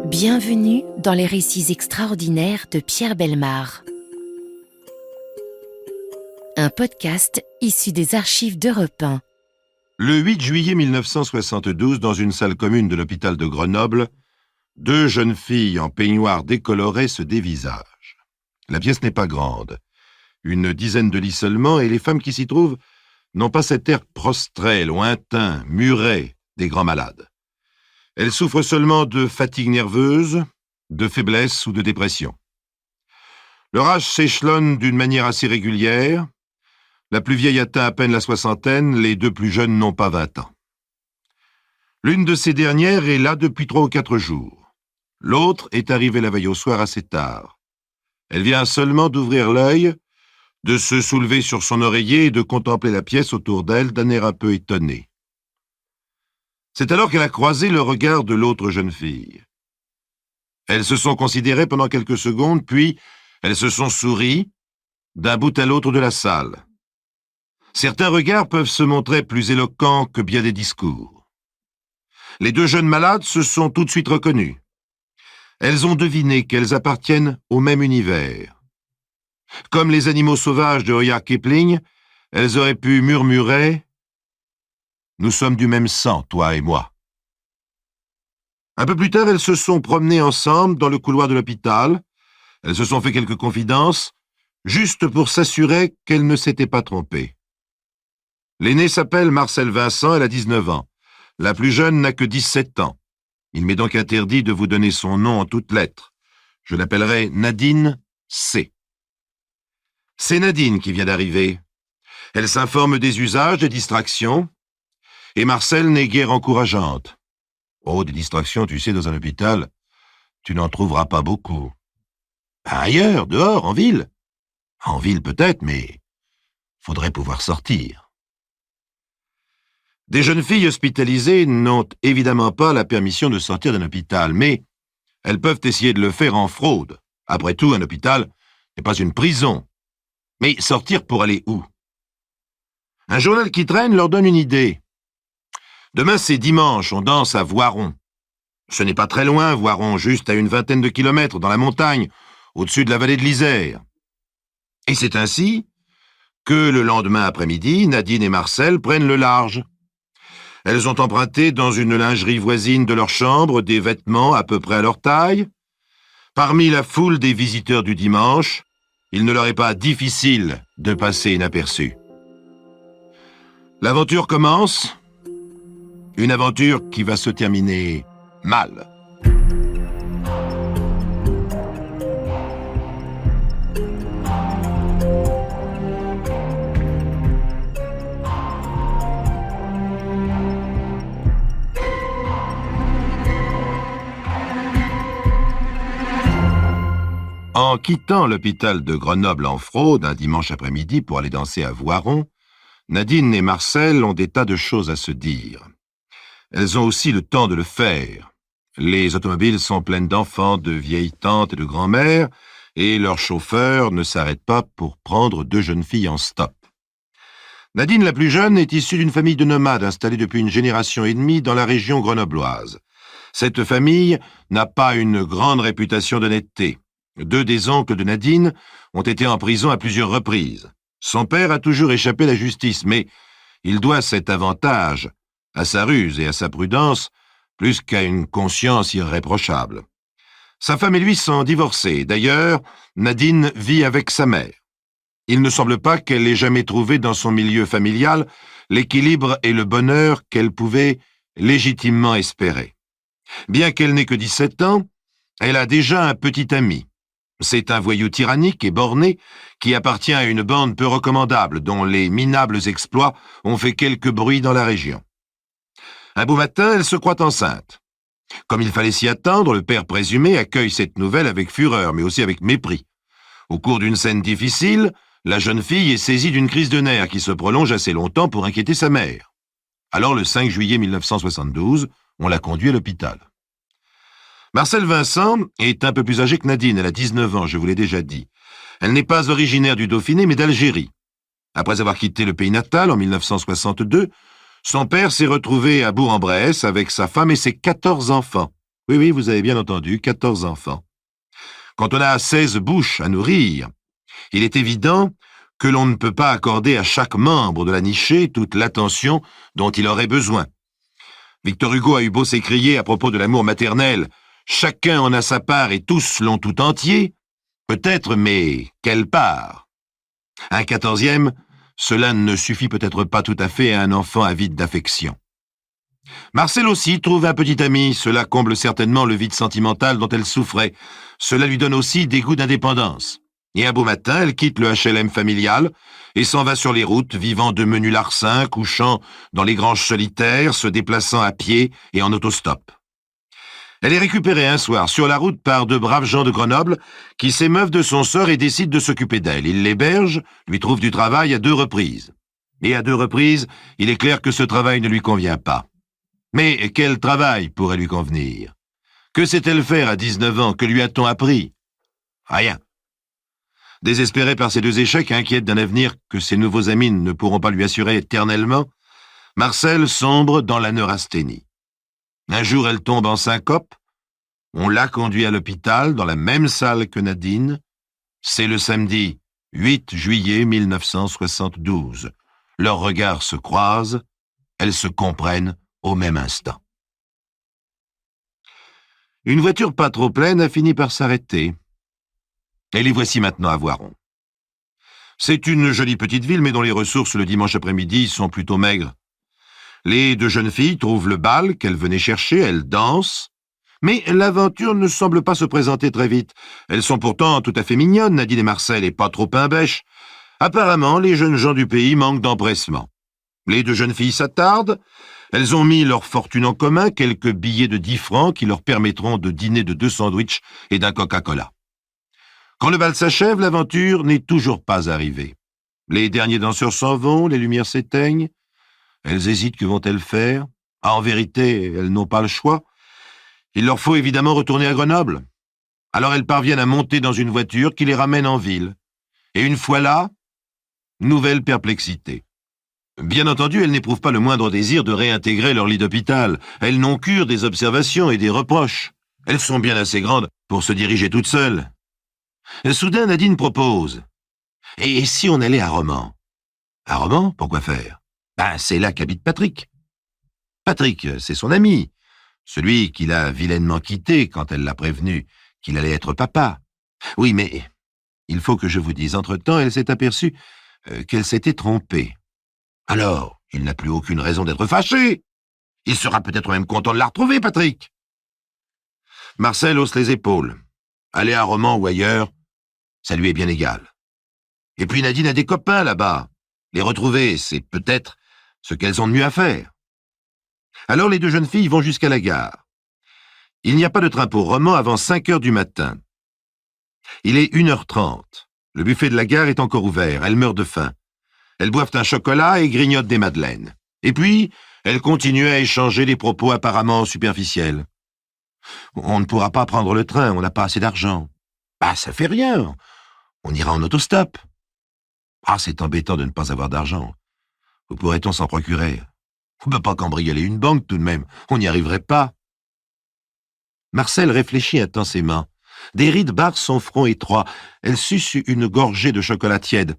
Bienvenue dans les récits extraordinaires de Pierre Bellemare. Un podcast issu des archives d'Europe 1. Le 8 juillet 1972, dans une salle commune de l'hôpital de Grenoble, deux jeunes filles en peignoir décoloré se dévisagent. La pièce n'est pas grande, une dizaine de lits seulement, et les femmes qui s'y trouvent n'ont pas cet air prostré, lointain, muret des grands malades. Elles souffrent seulement de fatigue nerveuse, de faiblesse ou de dépression. Leur âge s'échelonne d'une manière assez régulière. La plus vieille atteint à peine la soixantaine, les deux plus jeunes n'ont pas 20 ans. L'une de ces dernières est là depuis 3 ou 4 jours. L'autre est arrivée la veille au soir assez tard. Elle vient seulement d'ouvrir l'œil, de se soulever sur son oreiller et de contempler la pièce autour d'elle d'un air un peu étonné. C'est alors qu'elle a croisé le regard de l'autre jeune fille. Elles se sont considérées pendant quelques secondes, puis elles se sont souri d'un bout à l'autre de la salle. Certains regards peuvent se montrer plus éloquents que bien des discours. Les deux jeunes malades se sont tout de suite reconnues. Elles ont deviné qu'elles appartiennent au même univers. Comme les animaux sauvages de Rudyard Kipling, elles auraient pu murmurer « Nous sommes du même sang, toi et moi ». Un peu plus tard, elles se sont promenées ensemble dans le couloir de l'hôpital. Elles se sont fait quelques confidences, juste pour s'assurer qu'elles ne s'étaient pas trompées. L'aînée s'appelle Marcel Vincent, elle a 19 ans. La plus jeune n'a que 17 ans. Il m'est donc interdit de vous donner son nom en toutes lettres. Je l'appellerai Nadine C. C'est Nadine qui vient d'arriver. Elle s'informe des usages, des distractions, et Marcel n'est guère encourageante. Oh, des distractions, tu sais, dans un hôpital, tu n'en trouveras pas beaucoup. Ailleurs, dehors, en ville. En ville peut-être, mais faudrait pouvoir sortir. Des jeunes filles hospitalisées n'ont évidemment pas la permission de sortir d'un hôpital, mais elles peuvent essayer de le faire en fraude. Après tout, un hôpital n'est pas une prison. Mais sortir pour aller où? Un journal qui traîne leur donne une idée. Demain, c'est dimanche, on danse à Voiron. Ce n'est pas très loin, Voiron, juste à une vingtaine de kilomètres dans la montagne, au-dessus de la vallée de l'Isère. Et c'est ainsi que le lendemain après-midi, Nadine et Marcel prennent le large. Elles ont emprunté dans une lingerie voisine de leur chambre des vêtements à peu près à leur taille. Parmi la foule des visiteurs du dimanche, il ne leur est pas difficile de passer inaperçu. L'aventure commence, une aventure qui va se terminer mal. En quittant l'hôpital de Grenoble en fraude un dimanche après-midi pour aller danser à Voiron, Nadine et Marcel ont des tas de choses à se dire. Elles ont aussi le temps de le faire. Les automobiles sont pleines d'enfants, de vieilles tantes et de grand-mères, et leur chauffeur ne s'arrête pas pour prendre deux jeunes filles en stop. Nadine, la plus jeune, est issue d'une famille de nomades installée depuis une génération et demie dans la région grenobloise. Cette famille n'a pas une grande réputation d'honnêteté. Deux des oncles de Nadine ont été en prison à plusieurs reprises. Son père a toujours échappé à la justice, mais il doit cet avantage à sa ruse et à sa prudence, plus qu'à une conscience irréprochable. Sa femme et lui sont divorcés. D'ailleurs, Nadine vit avec sa mère. Il ne semble pas qu'elle ait jamais trouvé dans son milieu familial l'équilibre et le bonheur qu'elle pouvait légitimement espérer. Bien qu'elle n'ait que 17 ans, elle a déjà un petit ami. C'est un voyou tyrannique et borné qui appartient à une bande peu recommandable dont les minables exploits ont fait quelque bruit dans la région. Un beau matin, elle se croit enceinte. Comme il fallait s'y attendre, le père présumé accueille cette nouvelle avec fureur, mais aussi avec mépris. Au cours d'une scène difficile, la jeune fille est saisie d'une crise de nerfs qui se prolonge assez longtemps pour inquiéter sa mère. Alors, le 5 juillet 1972, on l'a conduit à l'hôpital. Marcel Vincent est un peu plus âgée que Nadine, elle a 19 ans, je vous l'ai déjà dit. Elle n'est pas originaire du Dauphiné, mais d'Algérie. Après avoir quitté le pays natal en 1962, son père s'est retrouvé à Bourg-en-Bresse avec sa femme et ses 14 enfants. Oui, oui, vous avez bien entendu, 14 enfants. Quand on a 16 bouches à nourrir, il est évident que l'on ne peut pas accorder à chaque membre de la nichée toute l'attention dont il aurait besoin. Victor Hugo a eu beau s'écrier à propos de l'amour maternel, « Chacun en a sa part et tous l'ont tout entier », peut-être, mais quelle part? Un 14e, cela ne suffit peut-être pas tout à fait à un enfant avide d'affection. Marcel aussi trouve un petit ami, cela comble certainement le vide sentimental dont elle souffrait. Cela lui donne aussi des goûts d'indépendance. Et un beau matin, elle quitte le HLM familial et s'en va sur les routes, vivant de menus larcins, couchant dans les granges solitaires, se déplaçant à pied et en autostop. Elle est récupérée un soir sur la route par de braves gens de Grenoble qui s'émeuvent de son sort et décident de s'occuper d'elle. Ils l'hébergent, lui trouvent du travail à 2 reprises. Et à 2 reprises, il est clair que ce travail ne lui convient pas. Mais quel travail pourrait lui convenir? Que sait-elle faire à 19 ans? Que lui a-t-on appris? Rien. Désespérée par ces 2 échecs, inquiète d'un avenir que ses nouveaux amis ne pourront pas lui assurer éternellement, Marcel sombre dans la neurasthénie. Un jour, elle tombe en syncope. On l'a conduit à l'hôpital, dans la même salle que Nadine. C'est le samedi 8 juillet 1972. Leurs regards se croisent. Elles se comprennent au même instant. Une voiture pas trop pleine a fini par s'arrêter. Et les voici maintenant à Voiron. C'est une jolie petite ville, mais dont les ressources le dimanche après-midi sont plutôt maigres. Les 2 jeunes filles trouvent le bal qu'elles venaient chercher, elles dansent, mais l'aventure ne semble pas se présenter très vite. Elles sont pourtant tout à fait mignonnes, Nadine et Marcel, et pas trop imbêches. Apparemment, les jeunes gens du pays manquent d'empressement. Les 2 jeunes filles s'attardent. Elles ont mis leur fortune en commun, quelques billets de 10 francs qui leur permettront de dîner de 2 sandwichs et d'un Coca-Cola. Quand le bal s'achève, l'aventure n'est toujours pas arrivée. Les derniers danseurs s'en vont, les lumières s'éteignent. Elles hésitent, que vont-elles faire? En vérité, elles n'ont pas le choix. Il leur faut évidemment retourner à Grenoble. Alors elles parviennent à monter dans une voiture qui les ramène en ville. Et une fois là, nouvelle perplexité. Bien entendu, elles n'éprouvent pas le moindre désir de réintégrer leur lit d'hôpital. Elles n'ont cure des observations et des reproches. Elles sont bien assez grandes pour se diriger toutes seules. Soudain, Nadine propose. Et si on allait à Romans? À Romans, pourquoi faire? C'est là qu'habite Patrick. Patrick, c'est son ami. Celui qui l'a vilainement quitté quand elle l'a prévenu qu'il allait être papa. Oui, mais il faut que je vous dise, entre-temps, elle s'est aperçue qu'elle s'était trompée. Alors, il n'a plus aucune raison d'être fâché. Il sera peut-être même content de la retrouver, Patrick. Marcel hausse les épaules. Aller à Romans ou ailleurs, ça lui est bien égal. Et puis Nadine a des copains là-bas. Les retrouver, c'est peut-être ce qu'elles ont de mieux à faire. Alors les 2 jeunes filles vont jusqu'à la gare. Il n'y a pas de train pour Romans avant 5 heures du matin. Il est 1h30. Le buffet de la gare est encore ouvert. Elles meurent de faim. Elles boivent un chocolat et grignotent des madeleines. Et puis, elles continuent à échanger des propos apparemment superficiels. On ne pourra pas prendre le train, on n'a pas assez d'argent. Ça fait rien. On ira en autostop. C'est embêtant de ne pas avoir d'argent. Où pourrait-on s'en procurer? On ne peut pas cambrioler une banque tout de même. On n'y arriverait pas. Marcel réfléchit intensément. Des rides barrent son front étroit. Elle suce une gorgée de chocolat tiède.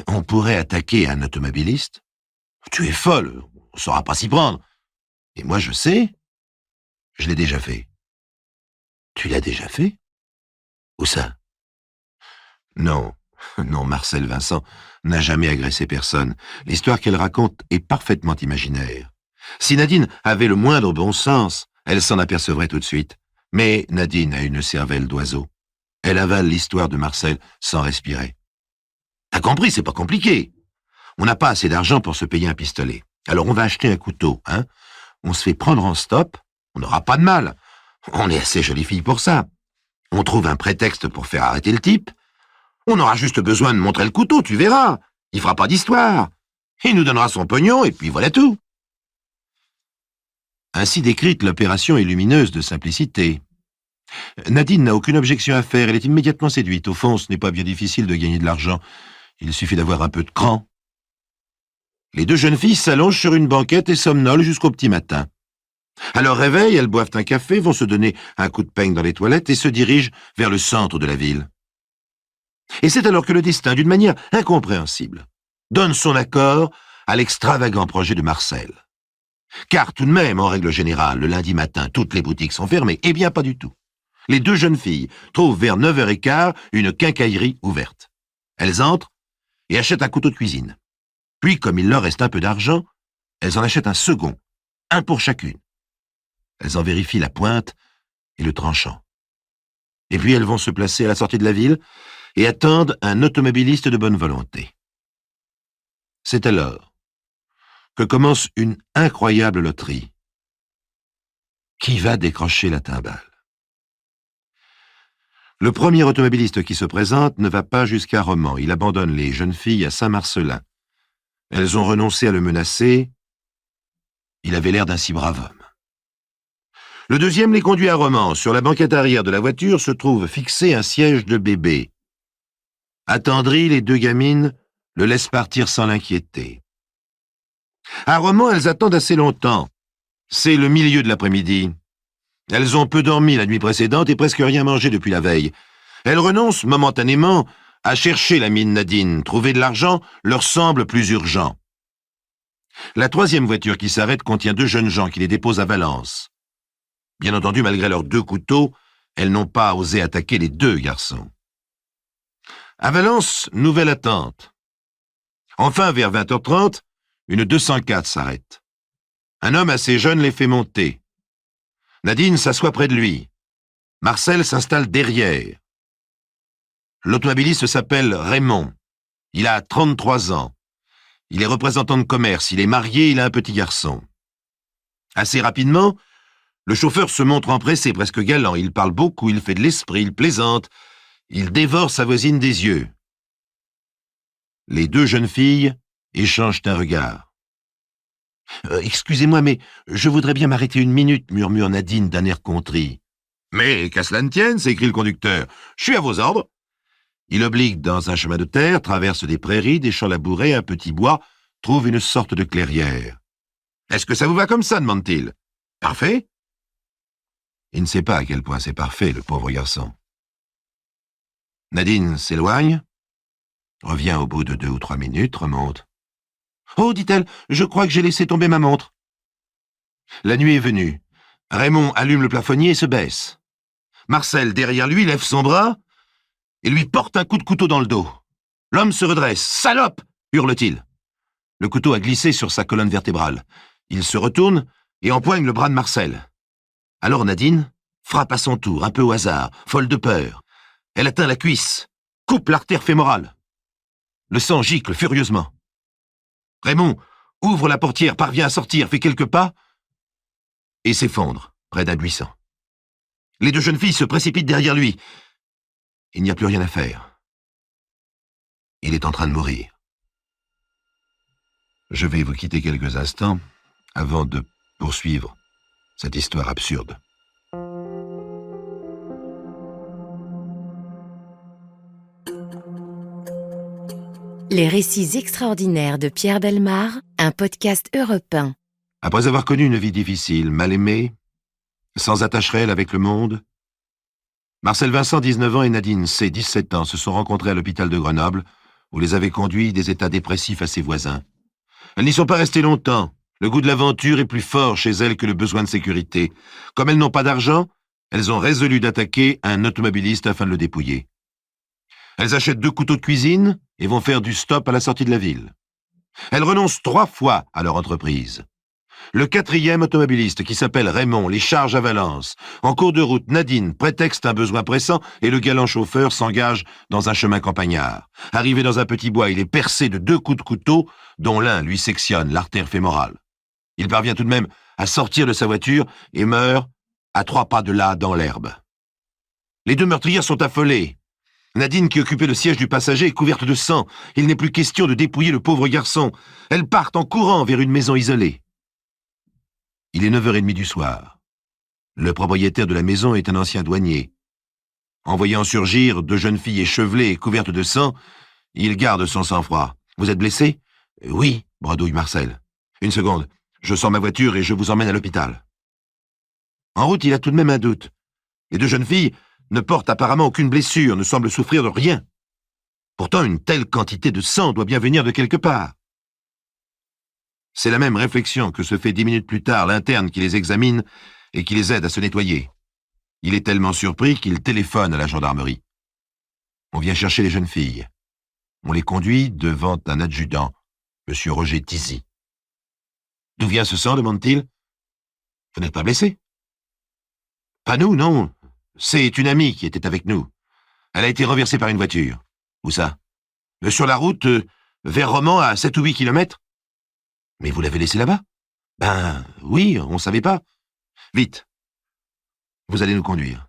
On pourrait attaquer un automobiliste. Tu es folle, on ne saura pas s'y prendre. Et moi, je sais. Je l'ai déjà fait. Tu l'as déjà fait? Où ça? Non, Marcel Vincent n'a jamais agressé personne. L'histoire qu'elle raconte est parfaitement imaginaire. Si Nadine avait le moindre bon sens, elle s'en apercevrait tout de suite. Mais Nadine a une cervelle d'oiseau. Elle avale l'histoire de Marcel sans respirer. T'as compris, c'est pas compliqué. On n'a pas assez d'argent pour se payer un pistolet. Alors on va acheter un couteau, hein. On se fait prendre en stop, on n'aura pas de mal. On est assez jolie fille pour ça. On trouve un prétexte pour faire arrêter le type. On aura juste besoin de montrer le couteau, tu verras. Il fera pas d'histoire. Il nous donnera son pognon et puis voilà tout. Ainsi décrite, l'opération est lumineuse de simplicité. Nadine n'a aucune objection à faire, elle est immédiatement séduite. Au fond, ce n'est pas bien difficile de gagner de l'argent. Il suffit d'avoir un peu de cran. Les 2 jeunes filles s'allongent sur une banquette et somnolent jusqu'au petit matin. À leur réveil, elles boivent un café, vont se donner un coup de peigne dans les toilettes et se dirigent vers le centre de la ville. Et c'est alors que le destin, d'une manière incompréhensible, donne son accord à l'extravagant projet de Marcel. Car tout de même, en règle générale, le lundi matin, toutes les boutiques sont fermées. Eh bien, pas du tout. Les deux jeunes filles trouvent vers 9h15 une quincaillerie ouverte. Elles entrent et achètent un couteau de cuisine. Puis, comme il leur reste un peu d'argent, elles en achètent un second, un pour chacune. Elles en vérifient la pointe et le tranchant. Et puis elles vont se placer à la sortie de la ville et attendent un automobiliste de bonne volonté. C'est alors que commence une incroyable loterie. Qui va décrocher la timbale? Le premier automobiliste qui se présente ne va pas jusqu'à Romans. Il abandonne les jeunes filles à Saint-Marcelin. Elles ont renoncé à le menacer. Il avait l'air d'un si brave homme. Le deuxième les conduit à Romans. Sur la banquette arrière de la voiture se trouve fixé un siège de bébé. Attendries, les deux gamines le laissent partir sans l'inquiéter. À Romans, elles attendent assez longtemps. C'est le milieu de l'après-midi. Elles ont peu dormi la nuit précédente et presque rien mangé depuis la veille. Elles renoncent momentanément à chercher la mine Nadine. Trouver de l'argent leur semble plus urgent. La troisième voiture qui s'arrête contient deux jeunes gens qui les déposent à Valence. Bien entendu, malgré leurs deux couteaux, elles n'ont pas osé attaquer les deux garçons. À Valence, nouvelle attente. Enfin, vers 20h30, une 204 s'arrête. Un homme assez jeune les fait monter. Nadine s'assoit près de lui. Marcel s'installe derrière. L'automobiliste s'appelle Raymond. Il a 33 ans. Il est représentant de commerce, il est marié, il a un petit garçon. Assez rapidement, le chauffeur se montre empressé, presque galant. Il parle beaucoup, il fait de l'esprit, il plaisante. Il dévore sa voisine des yeux. Les deux jeunes filles échangent un regard. Excusez-moi, mais je voudrais bien m'arrêter une minute, murmure Nadine d'un air contrit. Mais qu'à cela ne tienne, s'écrie le conducteur. Je suis à vos ordres. Il oblique dans un chemin de terre, traverse des prairies, des champs labourés, un petit bois, trouve une sorte de clairière. Est-ce que ça vous va comme ça, demande-t-il. Parfait. Il ne sait pas à quel point c'est parfait, le pauvre garçon. Nadine s'éloigne, revient au bout de 2 ou 3 minutes, remonte. « Oh, dit-elle, je crois que j'ai laissé tomber ma montre. » La nuit est venue. Raymond allume le plafonnier et se baisse. Marcel, derrière lui, lève son bras et lui porte un coup de couteau dans le dos. L'homme se redresse. « Salope !» hurle-t-il. Le couteau a glissé sur sa colonne vertébrale. Il se retourne et empoigne le bras de Marcel. Alors Nadine frappe à son tour, un peu au hasard, folle de peur. Elle atteint la cuisse, coupe l'artère fémorale. Le sang gicle furieusement. Raymond ouvre la portière, parvient à sortir, fait quelques pas et s'effondre près d'un buisson. Les deux jeunes filles se précipitent derrière lui. Il n'y a plus rien à faire. Il est en train de mourir. Je vais vous quitter quelques instants avant de poursuivre cette histoire absurde. Les récits extraordinaires de Pierre Bellemare, un podcast Europe 1. Après avoir connu une vie difficile, mal aimée, sans attache réelle avec le monde, Marcel Vincent, 19 ans, et Nadine C, 17 ans, se sont rencontrés à l'hôpital de Grenoble, où les avaient conduits des états dépressifs à ses voisins. Elles n'y sont pas restées longtemps. Le goût de l'aventure est plus fort chez elles que le besoin de sécurité. Comme elles n'ont pas d'argent, elles ont résolu d'attaquer un automobiliste afin de le dépouiller. Elles achètent 2 couteaux de cuisine et vont faire du stop à la sortie de la ville. Elles renoncent 3 fois à leur entreprise. Le 4e automobiliste, qui s'appelle Raymond, les charge à Valence. En cours de route, Nadine prétexte un besoin pressant et le galant chauffeur s'engage dans un chemin campagnard. Arrivé dans un petit bois, il est percé de 2 coups de couteau, dont l'un lui sectionne l'artère fémorale. Il parvient tout de même à sortir de sa voiture et meurt à 3 pas de là, dans l'herbe. Les 2 meurtrières sont affolées. Nadine, qui occupait le siège du passager, est couverte de sang. Il n'est plus question de dépouiller le pauvre garçon. Elles partent en courant vers une maison isolée. Il est 9h30 du soir. Le propriétaire de la maison est un ancien douanier. En voyant surgir 2 jeunes filles échevelées et couvertes de sang, il garde son sang-froid. « Vous êtes blessé ?»« Oui, » bredouille Marcel. « Une seconde, je sors ma voiture et je vous emmène à l'hôpital. » En route, il a tout de même un doute. Les 2 jeunes filles ne portent apparemment aucune blessure, ne semblent souffrir de rien. Pourtant, une telle quantité de sang doit bien venir de quelque part. C'est la même réflexion que se fait 10 minutes plus tard l'interne qui les examine et qui les aide à se nettoyer. Il est tellement surpris qu'il téléphone à la gendarmerie. On vient chercher les jeunes filles. On les conduit devant un adjudant, M. Roger Tizy. « D'où vient ce sang ?» demande-t-il. « Vous n'êtes pas blessé ?»« Pas nous, non. C'est une amie qui était avec nous. Elle a été renversée par une voiture. » « Où ça ?»« Sur la route, vers Romans, à 7 ou 8 kilomètres. »« Mais vous l'avez laissée là-bas ?»« Ben, oui, on ne savait pas. »« Vite. Vous allez nous conduire. »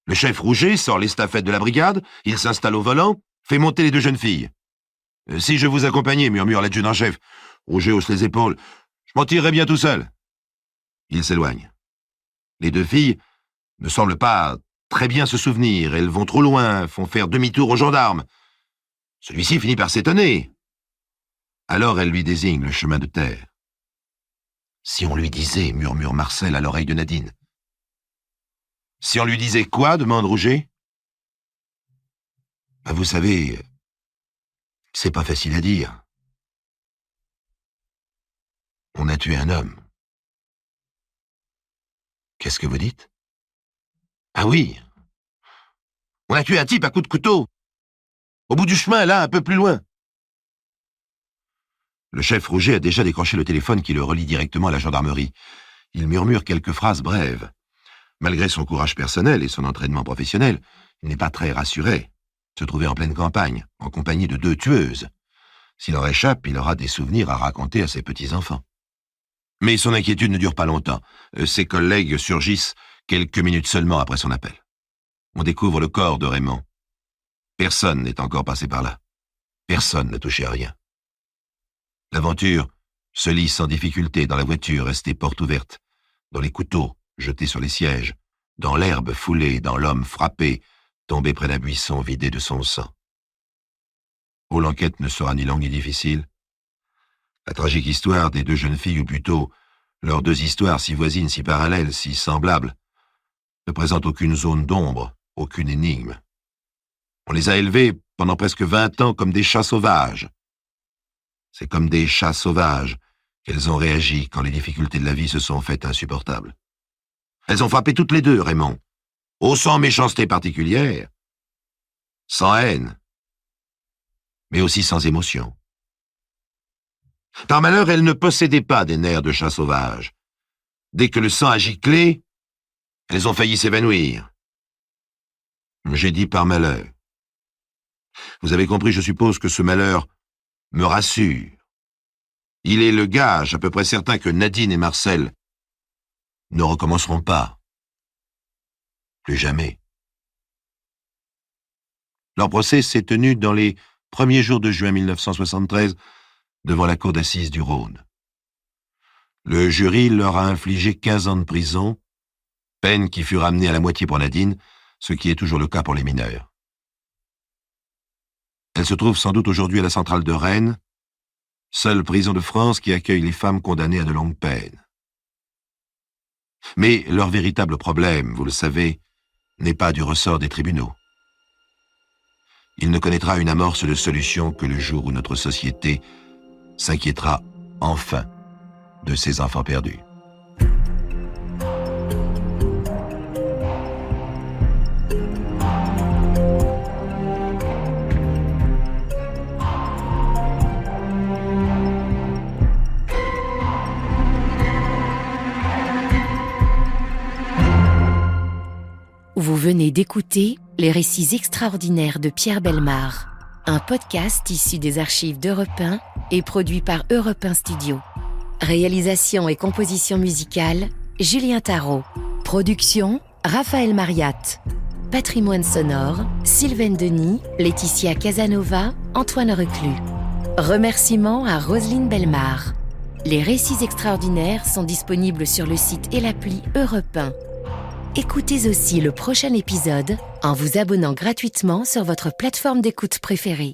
Le chef Rouget sort l'estafette de la brigade, il s'installe au volant, fait monter les 2 jeunes filles. « Si je vous accompagnais, murmure l'adjudant-chef. » Rouget hausse les épaules. « Je m'en tirerai bien tout seul. » Il s'éloigne. Les 2 filles ne semblent pas très bien se souvenir, elles vont trop loin, font faire demi-tour aux gendarmes. Celui-ci finit par s'étonner. Alors elle lui désigne le chemin de terre. « Si on lui disait, murmure Marcel à l'oreille de Nadine. « Si on lui disait quoi ?» demande Rouget. « Vous savez, c'est pas facile à dire. On a tué un homme. » « Qu'est-ce que vous dites ?»« Ah oui, on a tué un type à coups de couteau. Au bout du chemin, là, un peu plus loin. » Le chef Rouget a déjà décroché le téléphone qui le relie directement à la gendarmerie. Il murmure quelques phrases brèves. Malgré son courage personnel et son entraînement professionnel, il n'est pas très rassuré. Se trouver en pleine campagne, en compagnie de 2 tueuses. S'il en réchappe, il aura des souvenirs à raconter à ses petits-enfants. Mais son inquiétude ne dure pas longtemps. Ses collègues surgissent quelques minutes seulement après son appel. On découvre le corps de Raymond. Personne n'est encore passé par là. Personne n'a touché à rien. L'aventure se lit sans difficulté dans la voiture restée porte ouverte, dans les couteaux jetés sur les sièges, dans l'herbe foulée, dans l'homme frappé, tombé près d'un buisson vidé de son sang. Oh, l'enquête ne sera ni longue ni difficile. La tragique histoire des 2 jeunes filles, ou plutôt leurs 2 histoires si voisines, si parallèles, si semblables, ne présente aucune zone d'ombre, aucune énigme. On les a élevées pendant presque 20 ans comme des chats sauvages. C'est comme des chats sauvages qu'elles ont réagi quand les difficultés de la vie se sont faites insupportables. Elles ont frappé toutes les 2, Raymond, sans méchanceté particulière, sans haine, mais aussi sans émotion. Par malheur, elles ne possédaient pas des nerfs de chat sauvage. Dès que le sang a giclé, elles ont failli s'évanouir. J'ai dit par malheur. Vous avez compris, je suppose, que ce malheur me rassure. Il est le gage à peu près certain que Nadine et Marcel ne recommenceront pas. Plus jamais. Leur procès s'est tenu dans les premiers jours de juin 1973 devant la cour d'assises du Rhône. Le jury leur a infligé 15 ans de prison, peine qui fut ramenée à la moitié pour Nadine, ce qui est toujours le cas pour les mineurs. Elle se trouve sans doute aujourd'hui à la centrale de Rennes, seule prison de France qui accueille les femmes condamnées à de longues peines. Mais leur véritable problème, vous le savez, n'est pas du ressort des tribunaux. Il ne connaîtra une amorce de solution que le jour où notre société s'inquiétera enfin de ses enfants perdus. Vous venez d'écouter Les récits extraordinaires de Pierre Bellemare, un podcast issu des archives d'Europe 1 et produit par Europe 1 Studio. Réalisation et composition musicale, Julien Tarot. Production, Raphaël Mariat. Patrimoine sonore, Sylvaine Denis, Laetitia Casanova, Antoine Reclus. Remerciements à Roselyne Bellemare. Les récits extraordinaires sont disponibles sur le site et l'appli Europe 1. Écoutez aussi le prochain épisode en vous abonnant gratuitement sur votre plateforme d'écoute préférée.